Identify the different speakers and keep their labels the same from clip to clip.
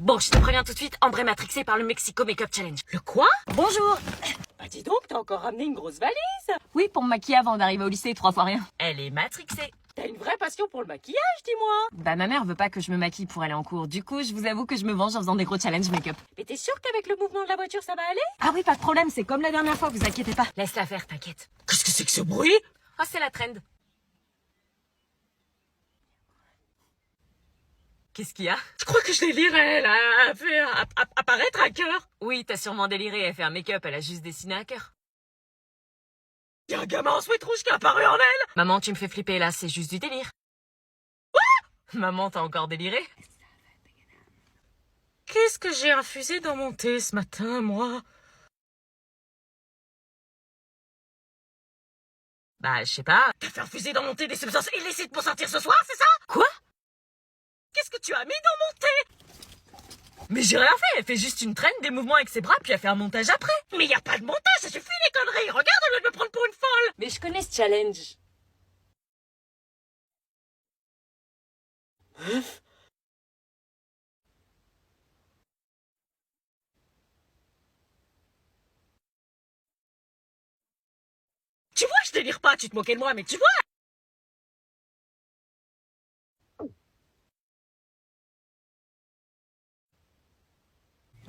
Speaker 1: Bon, je te préviens tout de suite, Ambre est matrixée par le Mexico Makeup Challenge.
Speaker 2: Le quoi?
Speaker 1: Bonjour.
Speaker 2: Bah dis donc, t'as encore ramené une grosse valise.
Speaker 1: Oui, pour me maquiller avant d'arriver au lycée, 3 fois rien. Elle est matrixée.
Speaker 2: T'as une vraie passion pour le maquillage, dis-moi.
Speaker 1: Bah ma mère veut pas que je me maquille pour aller en cours. Du coup, je vous avoue que je me venge en faisant des gros challenges make-up.
Speaker 2: Mais t'es sûre qu'avec le mouvement de la voiture, ça va aller?
Speaker 1: Ah oui, pas de problème, c'est comme la dernière fois, vous inquiétez pas. Laisse-la faire, t'inquiète.
Speaker 2: Qu'est-ce que c'est que ce bruit?
Speaker 1: Oh, c'est la trend. Qu'est-ce qu'il y a?
Speaker 2: Je crois que je délire, elle a fait apparaître un cœur.
Speaker 1: Oui, t'as sûrement déliré, elle fait un make-up, elle a juste dessiné un cœur.
Speaker 2: Y'a un gamin en sweat rouge qui est apparu en elle.
Speaker 1: Maman, tu me fais flipper là, c'est juste du délire. Quoi? Maman, t'as encore déliré?
Speaker 2: Qu'est-ce que j'ai infusé dans mon thé ce matin, moi?
Speaker 1: Bah, je sais pas.
Speaker 2: T'as fait infuser dans mon thé des substances illicites pour sortir ce soir, c'est ça?
Speaker 1: Quoi?
Speaker 2: Qu'est-ce que tu as mis dans mon thé?
Speaker 1: Mais j'ai rien fait, elle fait juste une traîne, des mouvements avec ses bras, puis elle fait un montage après.
Speaker 2: Mais y a pas de montage, ça suffit les conneries. Regarde, elle va me prendre pour une folle.
Speaker 1: Mais je connais ce challenge.
Speaker 2: Tu vois, je délire pas, tu te moquais de moi, mais tu vois.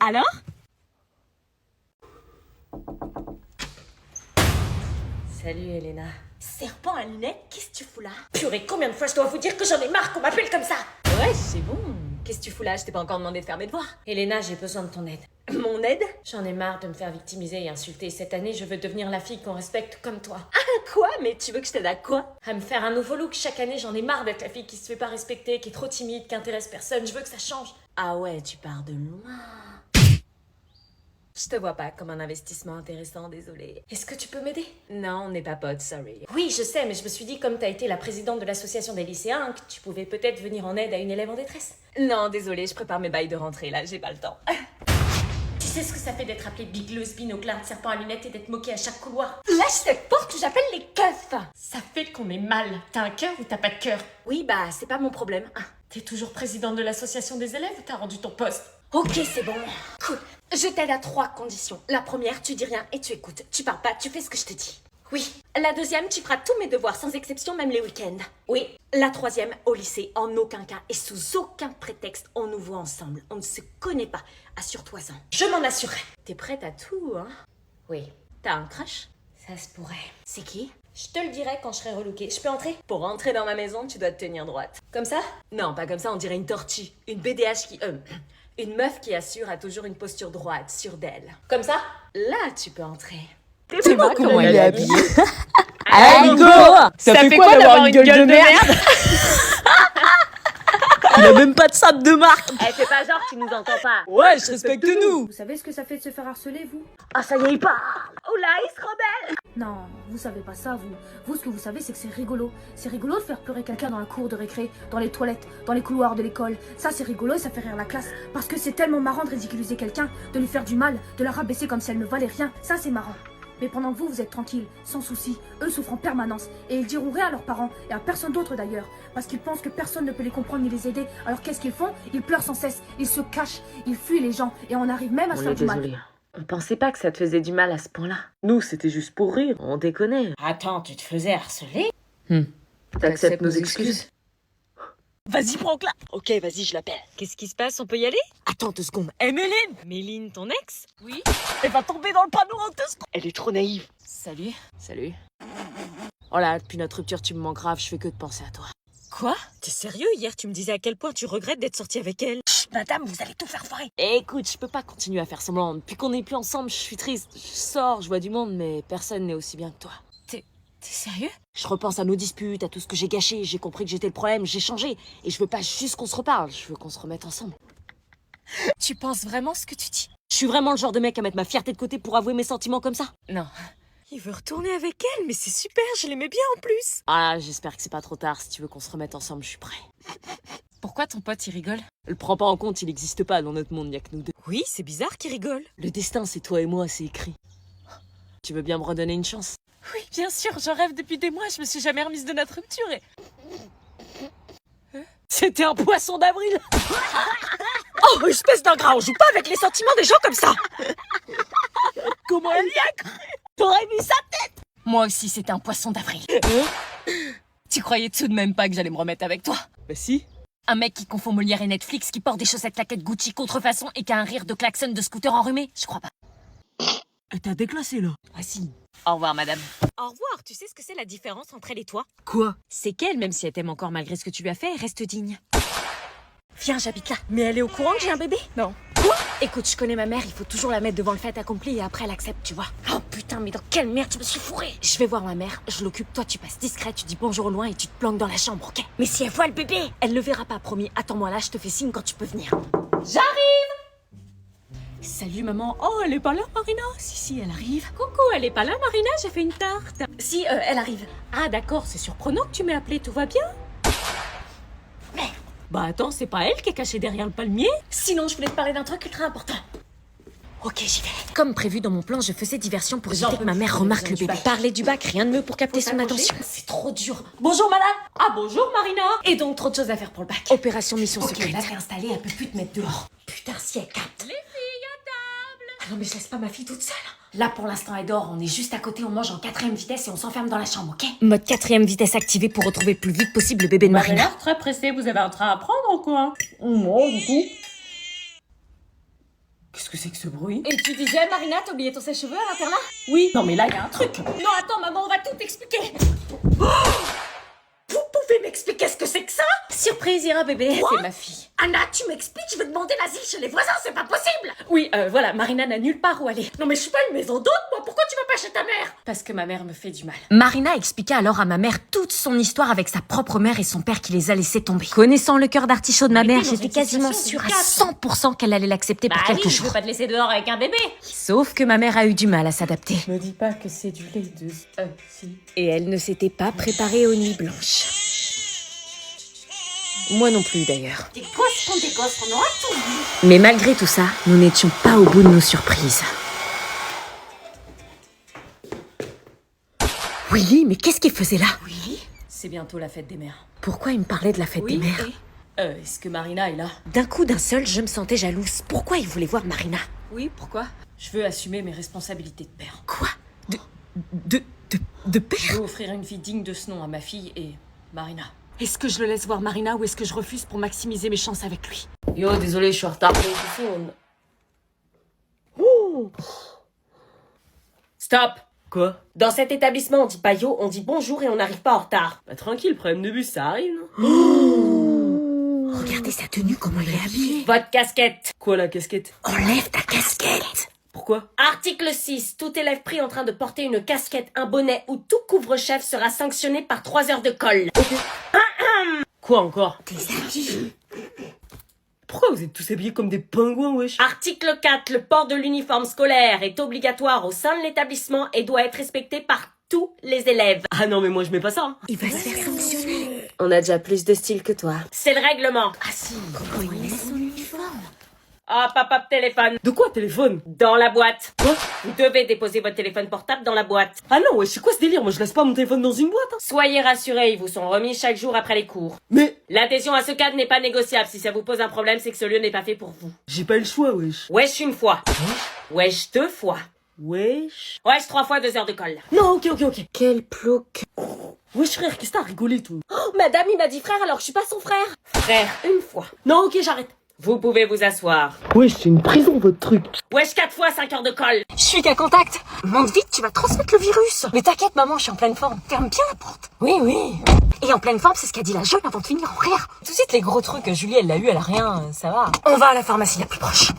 Speaker 1: Alors? Salut Elena.
Speaker 2: Serpent à lunettes, qu'est-ce que tu fous là? Purée, combien de fois je dois vous dire que j'en ai marre qu'on m'appelle comme ça?
Speaker 1: Ouais, c'est bon. Qu'est-ce que tu fous là? Je t'ai pas encore demandé de faire mes devoirs.
Speaker 2: Elena, j'ai besoin de ton aide.
Speaker 1: Mon aide?
Speaker 2: J'en ai marre de me faire victimiser et insulter. Cette année, je veux devenir la fille qu'on respecte comme toi.
Speaker 1: Ah, quoi? Mais tu veux que je t'aide à quoi?
Speaker 2: À me faire un nouveau look chaque année, j'en ai marre d'être la fille qui se fait pas respecter, qui est trop timide, qui intéresse personne. Je veux que ça change.
Speaker 1: Ah ouais, tu pars de loin. Je te vois pas comme un investissement intéressant, désolée.
Speaker 2: Est-ce que tu peux m'aider?
Speaker 1: Non, on n'est pas potes, sorry.
Speaker 2: Oui, je sais, mais je me suis dit, comme t'as été la présidente de l'association des lycéens, que tu pouvais peut-être venir en aide à une élève en détresse.
Speaker 1: Non, désolée, je prépare mes bails de rentrée, là, j'ai pas le temps.
Speaker 2: Tu sais ce que ça fait d'être appelé Big Lesbian au clin de serpent à lunettes et d'être moqué à chaque couloir?
Speaker 1: Lâche cette porte que j'appelle les keufs.
Speaker 2: Ça fait qu'on est mal. T'as un cœur ou t'as pas de cœur?
Speaker 1: Oui, bah, c'est pas mon problème.
Speaker 2: T'es toujours présidente de l'association des élèves ou t'as rendu ton poste?
Speaker 1: Ok, c'est bon. Cool. Je t'aide à 3 conditions. La première, tu dis rien et tu écoutes. Tu parles pas, tu fais ce que je te dis. Oui. La deuxième, tu feras tous mes devoirs sans exception, même les week-ends. Oui. La troisième, au lycée, en aucun cas et sous aucun prétexte, on nous voit ensemble. On ne se connaît pas. Assure-toi-en.
Speaker 2: Je m'en assurerai.
Speaker 1: T'es prête à tout, hein?
Speaker 2: Oui.
Speaker 1: T'as un crush?
Speaker 2: Ça se pourrait.
Speaker 1: C'est qui?
Speaker 2: Je te le dirai quand je serai relookée. Je peux entrer?
Speaker 1: Pour rentrer dans ma maison, tu dois te tenir droite.
Speaker 2: Comme ça?
Speaker 1: Non, pas comme ça, on dirait une tortue. Une BDH qui... Une meuf qui assure a toujours une posture droite, sûre d'elle.
Speaker 2: Comme ça?
Speaker 1: Là, tu peux entrer.
Speaker 3: Tu vois comment elle est habillée?
Speaker 1: Allez,
Speaker 3: Nico, ça fait quoi d'avoir une gueule de merde? Il a même pas de sable de marque.
Speaker 1: Eh, fais pas genre, tu nous entends pas.
Speaker 3: Ouais, je respecte nous.
Speaker 4: Vous savez ce que ça fait de se faire harceler, vous?
Speaker 1: Ah, ça y est, il parle. Oh là, il se rebelle.
Speaker 4: Non, vous savez pas ça, vous. Vous, ce que vous savez, c'est que c'est rigolo. C'est rigolo de faire pleurer quelqu'un dans la cour de récré, dans les toilettes, dans les couloirs de l'école. Ça, c'est rigolo et ça fait rire la classe. Parce que c'est tellement marrant de ridiculiser quelqu'un, de lui faire du mal, de la rabaisser comme si elle ne valait rien. Ça, c'est marrant. Mais pendant que vous êtes tranquille, sans souci, eux souffrent en permanence. Et ils diront rien à leurs parents, et à personne d'autre d'ailleurs. Parce qu'ils pensent que personne ne peut les comprendre ni les aider. Alors qu'est-ce qu'ils font? Ils pleurent sans cesse, ils se cachent, ils fuient les gens. Et on arrive même à se faire du mal.
Speaker 1: On pensait pas que ça te faisait du mal à ce point-là. Nous, c'était juste pour rire, on déconnait.
Speaker 2: Attends, tu te faisais harceler?
Speaker 1: T'acceptes nos excuses?
Speaker 3: Vas-y, prends-la. Ok, vas-y, je l'appelle.
Speaker 1: Qu'est-ce qui se passe? On peut y aller?
Speaker 3: Attends 2 secondes. Eh, Méline,
Speaker 1: Méline, ton ex? Oui.
Speaker 3: elle va tomber dans le panneau en 2 secondes. Elle est trop naïve.
Speaker 1: Salut. Salut. Oh là, depuis notre rupture, tu me manques grave, je fais que de penser à toi.
Speaker 3: Quoi? T'es sérieux? Hier, tu me disais à quel point tu regrettes d'être sortie avec elle. Chut, madame, vous allez tout faire foirer.
Speaker 1: Écoute, je peux pas continuer à faire semblant. Depuis qu'on n'est plus ensemble, je suis triste. Je sors, je vois du monde, mais personne n'est aussi bien que toi.
Speaker 3: T'es sérieux?
Speaker 1: Je repense à nos disputes, à tout ce que j'ai gâché. J'ai compris que j'étais le problème, j'ai changé. Et je veux pas juste qu'on se reparle, je veux qu'on se remette ensemble.
Speaker 3: Tu penses vraiment ce que tu dis?
Speaker 1: Je suis vraiment le genre de mec à mettre ma fierté de côté pour avouer mes sentiments comme ça?
Speaker 3: Non. Il veut retourner avec elle, mais c'est super, je l'aimais bien en plus.
Speaker 1: Ah, j'espère que c'est pas trop tard. Si tu veux qu'on se remette ensemble, je suis prêt.
Speaker 3: Pourquoi ton pote il rigole?
Speaker 1: Le prends pas en compte, il existe pas dans notre monde, y'a que nous deux.
Speaker 3: Oui, c'est bizarre qu'il rigole.
Speaker 1: Le destin, c'est toi et moi, c'est écrit. Tu veux bien me redonner une chance?
Speaker 3: Oui, bien sûr, j'en rêve depuis des mois, je me suis jamais remise de notre rupture et...
Speaker 1: C'était un poisson d'avril.
Speaker 3: Oh, espèce d'ingrat, on joue pas avec les sentiments des gens comme ça.
Speaker 5: Comment elle y a cru? T'aurais vu sa tête?
Speaker 3: Moi aussi, c'était un poisson d'avril. Tu croyais tout de même pas que j'allais me remettre avec toi?
Speaker 5: Bah si.
Speaker 3: Un mec qui confond Molière et Netflix, qui porte des chaussettes claquettes Gucci contrefaçon et qui a un rire de klaxon de scooter enrhumé? Je crois pas.
Speaker 5: Elle t'a déclassé là.
Speaker 3: Ah si. Au revoir, madame. Au revoir, tu sais ce que c'est la différence entre elle et toi?
Speaker 5: Quoi?
Speaker 3: C'est qu'elle, même si elle t'aime encore malgré ce que tu lui as fait, elle reste digne. Viens, j'habite là.
Speaker 5: Mais elle est au courant que j'ai un bébé?
Speaker 3: Non. Quoi? Écoute, je connais ma mère, il faut toujours la mettre devant le fait accompli et après elle accepte, tu vois. Oh putain, mais dans quelle merde je me suis fourrée? Je vais voir ma mère, je l'occupe, toi tu passes discret, tu dis bonjour au loin et tu te planques dans la chambre, ok? Mais si elle voit le bébé, elle le verra pas, promis. Attends-moi là, je te fais signe quand tu peux venir.
Speaker 2: J'arrive!
Speaker 3: Salut maman. Oh, elle est pas là, Marina? Si, elle arrive.
Speaker 2: Coucou, elle est pas là, Marina? J'ai fait une tarte.
Speaker 3: Si, elle arrive.
Speaker 2: Ah d'accord, c'est surprenant que tu m'aies appelé, tout va bien? Bah attends, c'est pas elle qui est cachée derrière le palmier?
Speaker 3: Sinon, je voulais te parler d'un truc ultra important. Ok, j'y vais. Comme prévu dans mon plan, je faisais diversion pour éviter que ma mère remarque le bébé. Parler du bac, rien de mieux pour capter son attention.
Speaker 2: C'est trop dur. Bonjour madame. Ah bonjour Marina.
Speaker 3: Et donc, trop de choses à faire pour le bac. Opération mission
Speaker 2: Ok,
Speaker 3: secrète.
Speaker 2: là t'es installée, elle peut plus te mettre dehors.
Speaker 3: Putain, si elle capte.
Speaker 2: Les filles à table.
Speaker 3: Ah non, mais je laisse pas ma fille toute seule. Là, pour l'instant, elle dort. On est juste à côté, on mange en 4ème vitesse et on s'enferme dans la chambre, ok? Mode 4ème vitesse activé pour retrouver le plus vite possible le bébé de Marina.
Speaker 2: Marina, très pressée, vous avez un train à prendre ou quoi?
Speaker 5: Non, du coup. Qu'est-ce que c'est que ce bruit?
Speaker 2: Et tu disais, Marina, t'as oublié ton sèche-cheveux à l'internat?
Speaker 5: Oui. Non mais là il y a un truc.
Speaker 2: Non, attends, maman, on va tout expliquer.
Speaker 3: Vous pouvez m'expliquer ce que c'est que ça? Surprise, Ira bébé.
Speaker 2: C'est ma fille.
Speaker 3: Anna, tu m'expliques? Je vais demander l'asile chez les voisins, c'est pas possible!
Speaker 2: Oui, voilà, Marina n'a nulle part où aller.
Speaker 3: Non mais je suis pas une maison d'hôte, moi, pourquoi tu vas pas chez ta mère?
Speaker 2: Parce que ma mère me fait du mal.
Speaker 3: Marina expliqua alors à ma mère toute son histoire avec sa propre mère et son père qui les a laissés tomber. Connaissant le cœur d'artichaut de ma mère,
Speaker 2: dans
Speaker 3: j'étais
Speaker 2: une
Speaker 3: quasiment
Speaker 2: situation
Speaker 3: sûre à 100% qu'elle allait l'accepter pour
Speaker 2: Bah
Speaker 3: quelques
Speaker 2: oui, je
Speaker 3: jours.
Speaker 2: veux pas te laisser dehors avec un bébé.
Speaker 3: Sauf que ma mère a eu du mal à s'adapter.
Speaker 5: Me dis pas que c'est du lait de... si.
Speaker 3: Et elle ne s'était pas préparée aux nuits blanches. Moi non plus d'ailleurs.
Speaker 1: Des gosses contre des gosses, on aura tout vu.
Speaker 3: Mais malgré tout ça, nous n'étions pas au bout de nos surprises. Oui, mais qu'est-ce qu'il faisait là?
Speaker 2: Oui. C'est bientôt la fête des mères.
Speaker 3: Pourquoi il me parlait de la fête des mères?
Speaker 2: Est-ce que Marina est là?
Speaker 3: D'un coup d'un seul, je me sentais jalouse. Pourquoi il voulait voir Marina?
Speaker 2: Oui, pourquoi? Je veux assumer mes responsabilités de père.
Speaker 3: Quoi? De père?
Speaker 2: Je veux offrir une vie digne de ce nom à ma fille et Marina.
Speaker 3: Est-ce que je le laisse voir Marina ou est-ce que je refuse pour maximiser mes chances avec lui?
Speaker 5: Yo, désolé, je suis en retard.
Speaker 2: Stop!
Speaker 5: Quoi?
Speaker 2: Dans cet établissement, on dit pas yo, on dit bonjour et on n'arrive pas en retard.
Speaker 5: Bah tranquille, problème de bus, ça arrive, non?
Speaker 3: Regardez sa tenue, comment il est habillé.
Speaker 2: Votre casquette.
Speaker 5: Quoi la casquette?
Speaker 3: Enlève ta casquette.
Speaker 5: Pourquoi?
Speaker 2: Article 6. Tout élève pris en train de porter une casquette, un bonnet ou tout couvre-chef sera sanctionné par 3 heures de colle.
Speaker 5: Quoi encore?
Speaker 3: T'es habillé.
Speaker 5: Pourquoi vous êtes tous habillés comme des pingouins, wesh?
Speaker 2: Article 4. Le port de l'uniforme scolaire est obligatoire au sein de l'établissement et doit être respecté par tous les élèves.
Speaker 5: Ah non, mais moi je mets pas ça. Hein.
Speaker 3: Il va se faire sanctionner.
Speaker 5: On a déjà plus de style que toi.
Speaker 2: C'est le règlement.
Speaker 3: Ah si, comment il laisse son uniforme?
Speaker 2: Hop, hop, hop, téléphone.
Speaker 5: De quoi, téléphone?
Speaker 2: Dans la boîte.
Speaker 5: Quoi?
Speaker 2: Vous devez déposer votre téléphone portable dans la boîte.
Speaker 5: Ah non, wesh, c'est quoi ce délire? Moi je laisse pas mon téléphone dans une boîte, hein.
Speaker 2: Soyez rassurés, ils vous sont remis chaque jour après les cours.
Speaker 5: Mais
Speaker 2: L'adhésion à ce cadre n'est pas négociable. Si ça vous pose un problème, c'est que ce lieu n'est pas fait pour vous.
Speaker 5: j'ai pas eu le choix, wesh.
Speaker 2: Wesh une fois. Wesh 2 fois.
Speaker 5: Wesh.
Speaker 2: Wesh 3 fois 2 heures de colle.
Speaker 5: Non, ok.
Speaker 3: Quel plouc.
Speaker 5: Wesh frère, qu'est-ce que t'as rigolé, toi?
Speaker 2: Oh, madame, il m'a dit frère alors que je suis pas son frère. Frère, une fois.
Speaker 5: Non, ok, j'arrête.
Speaker 2: Vous pouvez vous asseoir.
Speaker 5: Wesh, c'est une prison, votre truc.
Speaker 2: Wesh 4 fois 5 heures de colle.
Speaker 3: Je suis qu'à contact. Monte vite, tu vas transmettre le virus. Mais t'inquiète maman, je suis en pleine forme. Ferme bien la porte. Oui. Et en pleine forme, c'est ce qu'a dit la jeune avant de finir en rire. Tout de suite les gros trucs, Julie elle l'a eu, elle a rien, ça va. On va à la pharmacie la plus proche.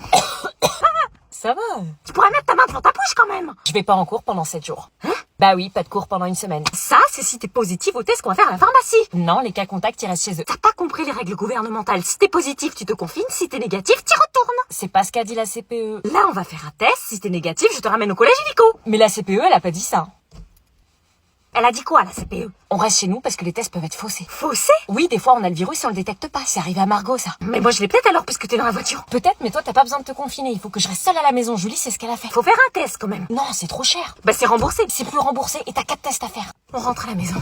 Speaker 3: Ça va. Tu pourrais mettre ta main devant ta bouche quand même. Je vais pas en cours pendant 7 jours. Hein? Bah oui, pas de cours pendant une semaine. Ça, c'est si t'es positif au test qu'on va faire à la pharmacie. Non, les cas contacts, ils restent chez eux. T'as pas compris les règles gouvernementales. Si t'es positif, tu te confines. Si t'es négatif, t'y retournes. C'est pas ce qu'a dit la CPE. Là, on va faire un test. Si t'es négatif, je te ramène au collège illico. Mais la CPE, elle a pas dit ça. Elle a dit quoi, la CPE? On reste chez nous parce que les tests peuvent être faussés. Faussés? Oui, des fois on a le virus et on le détecte pas. C'est arrivé à Margot, ça. Mais moi je l'ai peut-être alors puisque t'es dans la voiture. Peut-être, mais toi t'as pas besoin de te confiner. Il faut que je reste seule à la maison. Julie, c'est ce qu'elle a fait. Faut faire un test quand même. Non, c'est trop cher. Bah c'est remboursé. C'est plus remboursé et t'as 4 tests à faire. On rentre à la maison.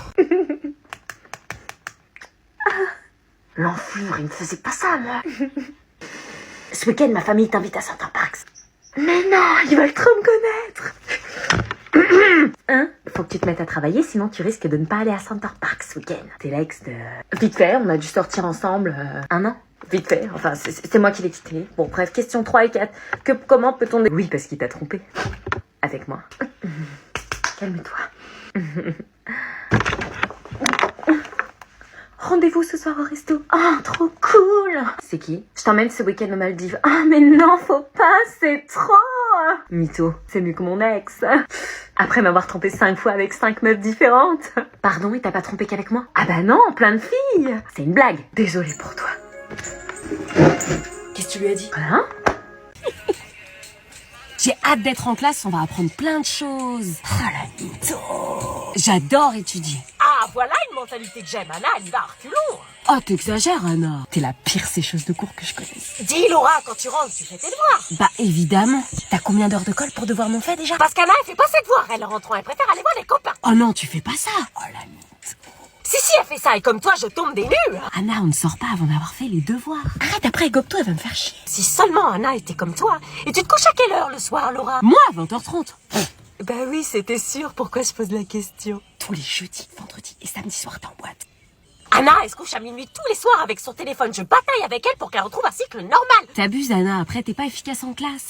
Speaker 3: L'enflure, il ne faisait pas ça, moi.
Speaker 1: Ce week-end, ma famille t'invite à Center Parks. Mais non, ils veulent trop me connaître. Hein? Faut que tu te mettes à travailler, sinon tu risques de ne pas aller à Center Parks ce week-end. T'es l'ex de... Vite fait, on a dû sortir ensemble 1 an. Vite fait, enfin, c'est moi qui l'ai quitté. Bon, bref, question 3 et 4. Comment peut-on... Oui, parce qu'il t'a trompé. Avec moi. Calme-toi. Rendez-vous ce soir au resto. Oh, trop cool. C'est qui? Je t'emmène ce week-end aux Maldives. Ah, mais non, faut pas, c'est trop. Mytho, c'est mieux que mon ex. Après m'avoir trompé 5 fois avec 5 meufs différentes. Pardon, et t'as pas trompé qu'avec moi? Ah bah non, plein de filles. C'est une blague. Désolée pour toi.
Speaker 3: Qu'est-ce que tu lui as dit?
Speaker 1: Hein?
Speaker 3: J'ai hâte d'être en classe, on va apprendre plein de choses. Oh la mytho. J'adore étudier.
Speaker 2: Ah, voilà une mentalité que j'aime, Anna, elle y va à reculons.
Speaker 3: Oh, t'exagères, Anna. T'es la pire sécheuse de cours que je connaisse.
Speaker 2: Dis, Laura, quand tu rentres, tu fais tes devoirs.
Speaker 3: Bah, évidemment. T'as combien d'heures de colle pour devoir non fait déjà?
Speaker 2: Parce qu'Anna, elle fait pas ses devoirs, elle rentre, elle préfère aller voir les copains.
Speaker 3: Oh non, tu fais pas ça. Oh la mytho.
Speaker 2: Si, elle fait ça, et comme toi, je tombe des nues.
Speaker 3: Anna, on ne sort pas avant d'avoir fait les devoirs. Arrête, après, gobe-toi, elle va me faire chier.
Speaker 2: Si seulement Anna était comme toi. Et tu te couches à quelle heure le soir, Laura?
Speaker 3: Moi, à 20h30.
Speaker 2: Bah oui, c'était sûr, pourquoi je pose la question?
Speaker 3: Tous les jeudis, vendredis et samedi soir, t'es en boîte.
Speaker 2: Anna, elle se couche à minuit tous les soirs avec son téléphone. Je bataille avec elle pour qu'elle retrouve un cycle normal.
Speaker 3: T'abuses, Anna, après, t'es pas efficace en classe.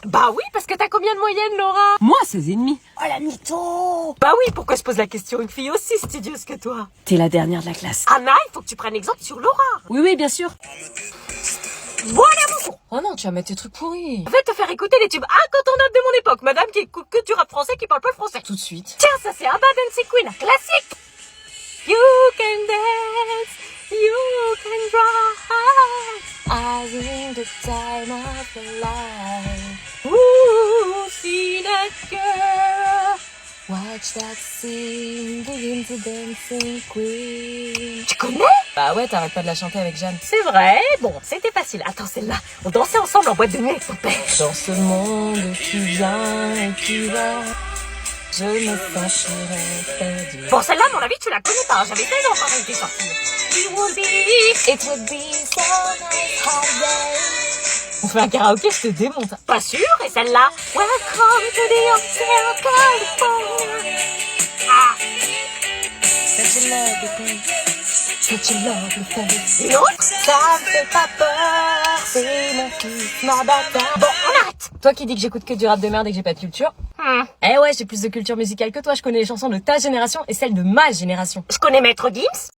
Speaker 2: Bah oui, parce que t'as combien de moyenne, Laura?
Speaker 3: Moi, 16,5.
Speaker 2: Oh la mytho. Bah oui, pourquoi je pose la question? Une fille aussi studieuse que toi.
Speaker 3: T'es la dernière de la classe.
Speaker 2: Anna, il faut que tu prennes exemple sur Laura.
Speaker 3: Oui, bien sûr.
Speaker 2: Voilà mon con.
Speaker 3: Oh non, tu vas mettre tes trucs pourris.
Speaker 2: Je vais te faire écouter les tubes incontournables de mon époque. Madame qui écoute que du rap français qui parle pas le français.
Speaker 3: Tout de suite.
Speaker 2: Tiens, ça c'est Abba Dancing Queen, un classique. You can dance, you can rise.
Speaker 3: I in the time of your life.
Speaker 2: Ooh, see that girl.
Speaker 3: Watch that scene, begin to dancing queen.
Speaker 2: Tu connais?
Speaker 3: Bah ouais, t'arrêtes pas de la chanter avec Jeanne.
Speaker 2: C'est vrai. Bon, c'était facile. Attends, celle-là. On dansait ensemble en boîte de nuit avec ton père.
Speaker 3: Dans ce monde, tu viens et tu vas. Je me sentirai perdu.
Speaker 2: Bon, celle-là, à mon avis, tu la connais pas. J'avais 16 ans quand elle était sortie. It would be
Speaker 3: so nice holiday. On fait un karaoké, je te démonte.
Speaker 2: pas sûr. Et celle-là? Welcome to the Hotel California. Ah,
Speaker 3: Such a lovely place, such a lovely place.
Speaker 2: une autre?
Speaker 3: Ça me fait pas peur, c'est mon fils, ma bataille.
Speaker 2: Bon, on arrête.
Speaker 3: Toi qui dis que j'écoute que du rap de merde et que j'ai pas de culture. Eh ouais, j'ai plus de culture musicale que toi, je connais les chansons de ta génération et celles de ma génération.
Speaker 2: Je connais Maître Gims.